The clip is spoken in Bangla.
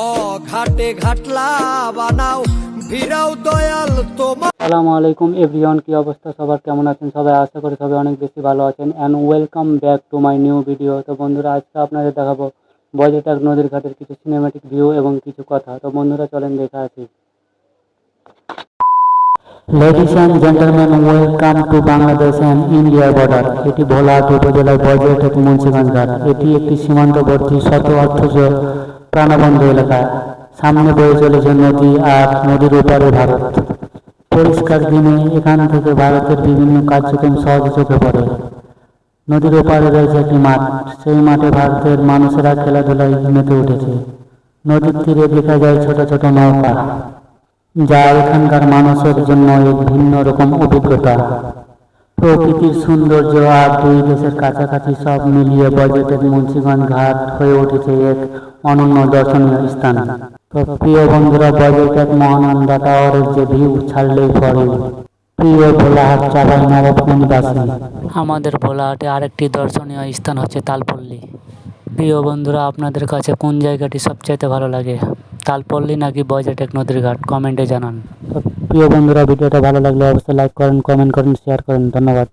ও ঘাটে ঘাটলা বানাও ভিড়াও দয়াল তোমার। আসসালামু আলাইকুম এভরিওয়ান, কি অবস্থা সবার, কেমন আছেন সবাই? আশা করি সবাই অনেক বেশি ভালো আছেন and welcome back to my new video. তো বন্ধুরা, আজকে আপনাদের দেখাবো বজেটাক নদীর ঘাটের কিছু সিনেম্যাটিক ভিউ এবং কিছু কথা। তো বন্ধুরা চলেন দেখা আসি। Ladies and gentleman, welcome to Bangladesh and ইন্ডিয়ার বর্ডার। এটি ভোলাহাট উপজেলার বজেটাক মুন্সিগঞ্জ ঘাট। এটি একটি সীমান্তবর্তী শত অর্থজ প্রাণবন্ত এলাকা। সামনে বয়ে চলেছে নদী আর নদীর ওপারে ভারত। পরিষ্কার দিনে এখান থেকে ভারতের বিভিন্ন কার্যক্রম সহজে চোখে পড়ে। নদীর ওপারে রয়েছে একটি মাঠ, সেই মাঠে ভারতের মানুষেরা খেলাধুলায় মেতে উঠেছে। নদীর তীরে দেখা যায় ছোট ছোট নৌকা, যা এখানকার মানুষের জন্য এক ভিন্ন রকম অভিজ্ঞতা। প্রকৃতির সৌন্দর্য আর দুই দেশের কাছাকাছি সব মিলিয়ে বজেটেক মুন্সিগঞ্জ ঘাট হয়ে উঠেছে এক অনন্য দর্শনীয় স্থান। তো প্রিয় বন্ধুরা, বজেটেক মহানন্দা টাওয়ারের যে ভিউ ছাড়লেই পড়ে। প্রিয় ভোলাহাট চাপাই নবাবগঞ্জবাসী, আমাদের ভোলাহাটে আরেকটি দর্শনীয় স্থান হচ্ছে তালপল্লী। প্রিয় বন্ধুরা, আপনাদের কাছে কোন জায়গাটি সবচাইতে ভালো লাগে, তালপল্লী নাকি বজেটেক নদীর ঘাট? কমেন্টে জানান। তো প্রিয় বন্ধুরা, ভিডিওটা ভালো লাগলে অবশ্যই লাইক করেন, কমেন্ট করেন, শেয়ার করেন। ধন্যবাদ।